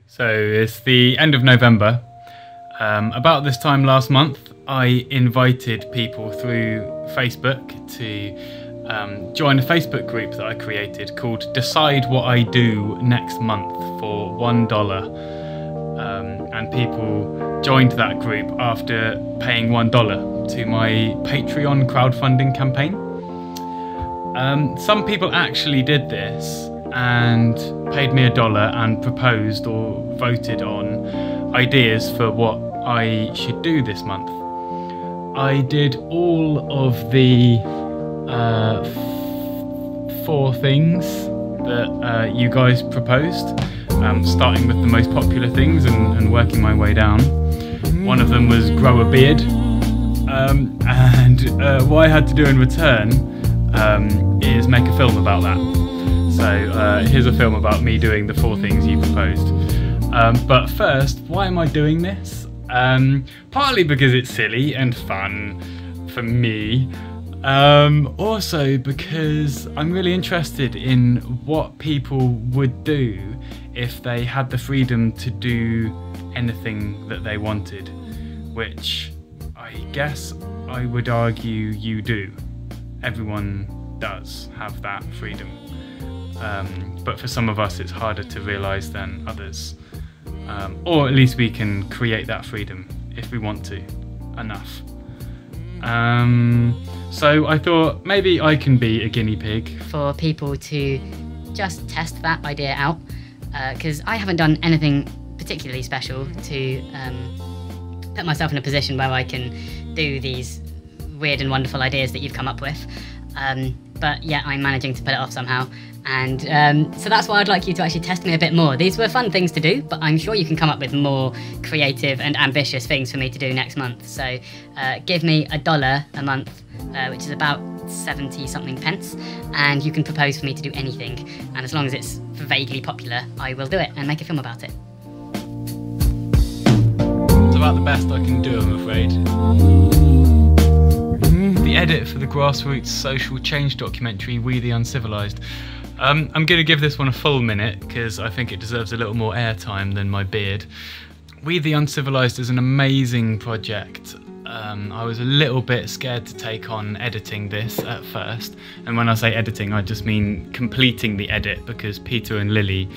So it's the end of November. About this time last month, I invited people through Facebook to join a Facebook group that I created called Decide What I Do Next Month for $1. And people joined that group after paying $1 to my Patreon crowdfunding campaign. Some people actually did this and paid me $1 and proposed or voted on ideas for what I should do this month. I did all of the 4 things that you guys proposed, starting with the most popular things and working my way down. One of them was grow a beard, and what I had to do in return is make a film about that. So here's a film about me doing the 4 things you proposed. But first, why am I doing this? Partly because it's silly and fun for me. Also because I'm really interested in what people would do if they had the freedom to do anything that they wanted, which I guess I would argue you do. Everyone does have that freedom. But for some of us it's harder to realise than others. Or at least we can create that freedom if we want to, enough. So I thought maybe I can be a guinea pig. For people to just test that idea out, because I haven't done anything particularly special to put myself in a position where I can do these weird and wonderful ideas that you've come up with. But yeah, I'm managing to pull it off somehow. And so that's why I'd like you to actually test me a bit more. These were fun things to do, but I'm sure you can come up with more creative and ambitious things for me to do next month. So give me $1 a month, which is about 70 something pence, and you can propose for me to do anything. And as long as it's vaguely popular, I will do it and make a film about it. It's about the best I can do, I'm afraid. The edit for the grassroots social change documentary We the Uncivilized. I'm going to give this one a full minute because I think it deserves a little more airtime than my beard. We the Uncivilized is an amazing project. I was a little bit scared to take on editing this at first, and when I say editing I just mean completing the edit, because Peter and Lily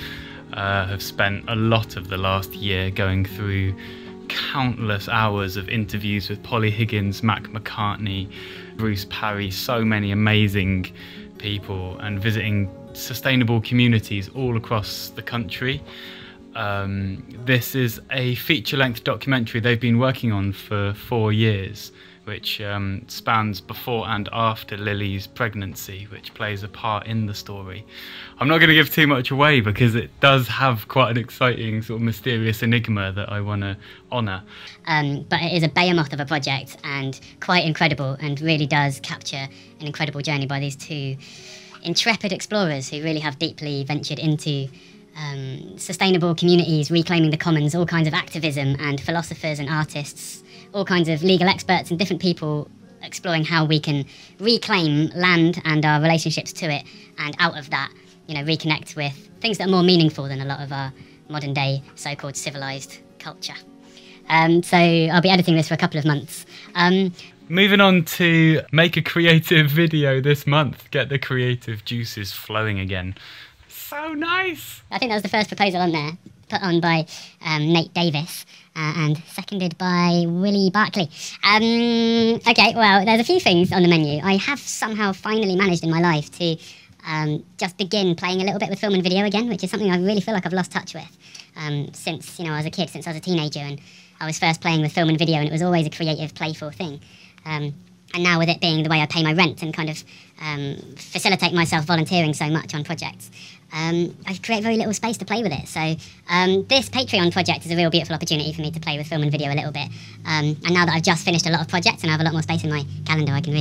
have spent a lot of the last year going through countless hours of interviews with Polly Higgins, Mac McCartney, Bruce Parry, so many amazing people, and visiting sustainable communities all across the country. This is a feature-length documentary they've been working on for 4 years, which spans before and after Lily's pregnancy, which plays a part in the story. I'm not going to give too much away because it does have quite an exciting sort of mysterious enigma that I want to honour. But it is a behemoth of a project and quite incredible, and really does capture an incredible journey by these 2 intrepid explorers who really have deeply ventured into sustainable communities, reclaiming the commons, all kinds of activism, and philosophers and artists, all kinds of legal experts and different people exploring how we can reclaim land and our relationships to it, and out of that, you know, reconnect with things that are more meaningful than a lot of our modern day so-called civilized culture. So I'll be editing this for a couple of months. Moving on to make a creative video this month. Get the creative juices flowing again. So nice! I think that was the first proposal on there, put on by Nate Davis and seconded by Willie Barclay. Okay, well, there's a few things on the menu. I have somehow finally managed in my life to just begin playing a little bit with film and video again, which is something I really feel like I've lost touch with since, you know, I was a kid, since I was a teenager, and I was first playing with film and video, and it was always a creative, playful thing. And now with it being the way I pay my rent and kind of facilitate myself volunteering so much on projects, I create very little space to play with it. So this Patreon project is a real beautiful opportunity for me to play with film and video a little bit. And now that I've just finished a lot of projects and I have a lot more space in my calendar, I can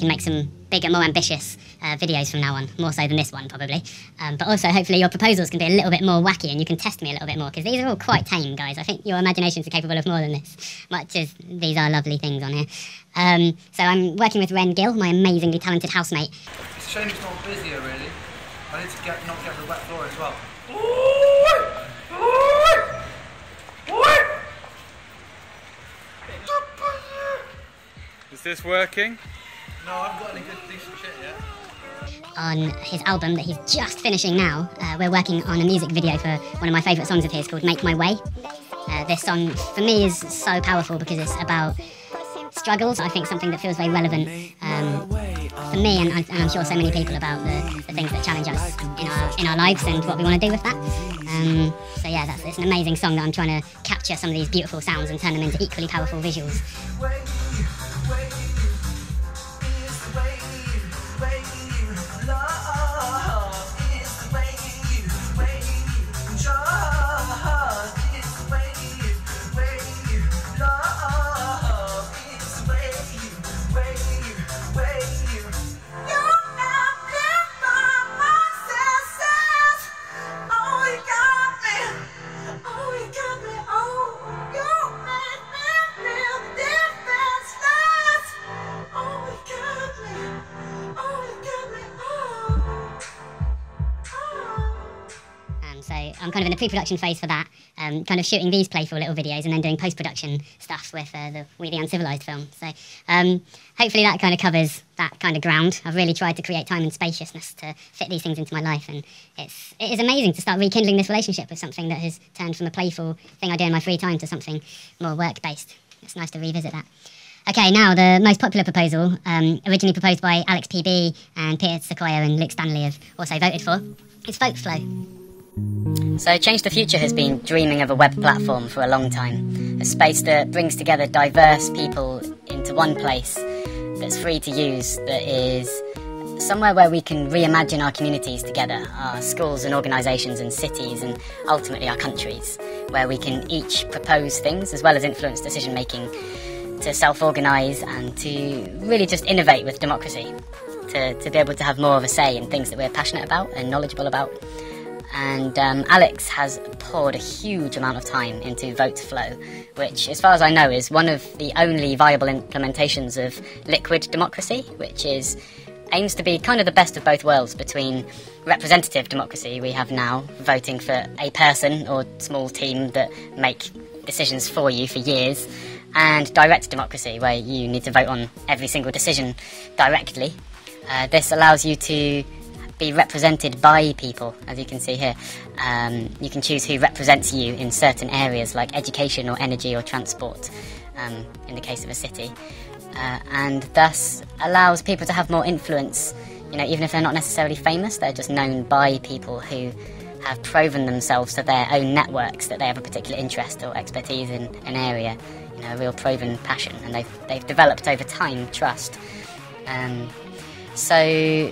make some bigger, more ambitious videos from now on, more so than this one probably. But also hopefully your proposals can be a little bit more wacky and you can test me a little bit more, because these are all quite tame, guys. I think your imaginations are capable of more than this, much as these are lovely things on here. So I'm working with Ren Gill, my amazingly talented housemate. It's a shame it's not busier, really. I need to not get the wet floor as well. this working? No, I haven't got any good decent shit yet. On his album that he's just finishing now, we're working on a music video for one of my favourite songs of his called Make My Way. This song for me is so powerful because it's about struggles. I think something that feels very relevant for me and I'm sure so many people about the things that challenge us in our lives and what we want to do with that. So yeah, it's an amazing song that I'm trying to capture some of these beautiful sounds and turn them into equally powerful visuals. So I'm kind of in the pre-production phase for that, kind of shooting these playful little videos and then doing post-production stuff with the We the Uncivilized film. So hopefully that kind of covers that kind of ground. I've really tried to create time and spaciousness to fit these things into my life, and it is amazing to start rekindling this relationship with something that has turned from a playful thing I do in my free time to something more work-based. It's nice to revisit that. Okay, now the most popular proposal, originally proposed by Alex PB and Peter Sequoia and Luke Stanley have also voted for, is VoteFlow. So Change the Future has been dreaming of a web platform for a long time, a space that brings together diverse people into one place, that's free to use, that is somewhere where we can reimagine our communities together, our schools and organisations and cities and ultimately our countries, where we can each propose things as well as influence decision making to self-organise and to really just innovate with democracy, to be able to have more of a say in things that we're passionate about and knowledgeable about. And Alex has poured a huge amount of time into VoteFlow, which, as far as I know, is one of the only viable implementations of liquid democracy, which aims to be kind of the best of both worlds between representative democracy we have now, voting for a person or small team that make decisions for you for years, and direct democracy, where you need to vote on every single decision directly. This allows you to be represented by people, as you can see here. You can choose who represents you in certain areas like education or energy or transport, in the case of a city, and thus allows people to have more influence, even if they're not necessarily famous. They're just known by people who have proven themselves to their own networks that they have a particular interest or expertise in an area, a real proven passion, and they've developed over time trust. So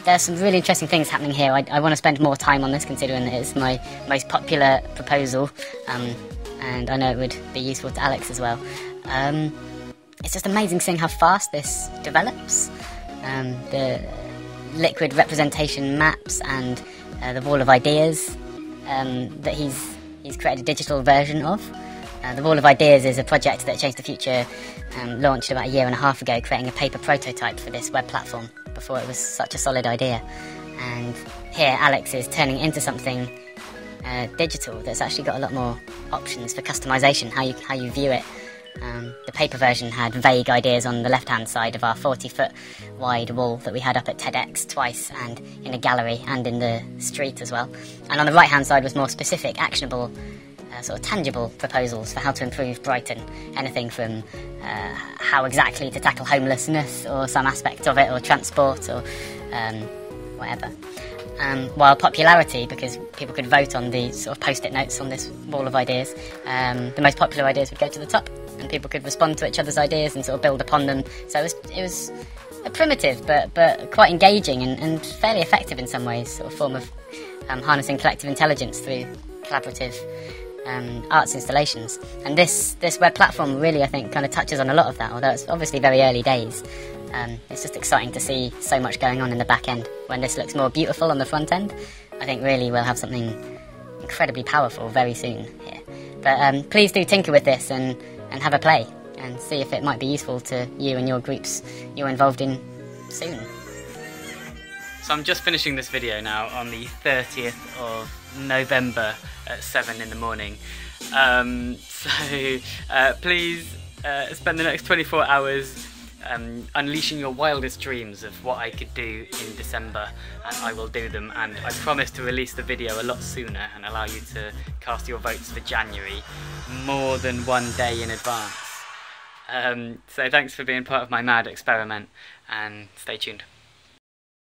there's some really interesting things happening here. I want to spend more time on this, considering that it's my most popular proposal, and I know it would be useful to Alex as well. It's just amazing seeing how fast this develops. The liquid representation maps and the wall of ideas that he's created a digital version of. The Wall of Ideas is a project that Change the Future launched about 1.5 years ago, creating a paper prototype for this web platform before it was such a solid idea. And here Alex is turning it into something digital that's actually got a lot more options for customization, how you view it. The paper version had vague ideas on the left-hand side of our 40-foot wide wall that we had up at TEDx twice, and in a gallery and in the street as well. And on the right-hand side was more specific, actionable, sort of tangible proposals for how to improve Brighton. Anything from how exactly to tackle homelessness or some aspect of it, or transport, or whatever. While popularity, because people could vote on the sort of post-it notes on this wall of ideas, the most popular ideas would go to the top, and people could respond to each other's ideas and sort of build upon them. So it was a primitive but quite engaging and fairly effective in some ways, sort of form of harnessing collective intelligence through collaborative arts installations. And this web platform really, I think, kind of touches on a lot of that, although it's obviously very early days. It's just exciting to see so much going on in the back end. When this looks more beautiful on the front end, I think really we'll have something incredibly powerful very soon here. But please do tinker with this and have a play and see if it might be useful to you and your groups you're involved in soon. So I'm just finishing this video now on the 30th of November at 7 in the morning. Please spend the next 24 hours unleashing your wildest dreams of what I could do in December, and I will do them, and I promise to release the video a lot sooner and allow you to cast your votes for January more than one day in advance. So thanks for being part of my mad experiment, and stay tuned.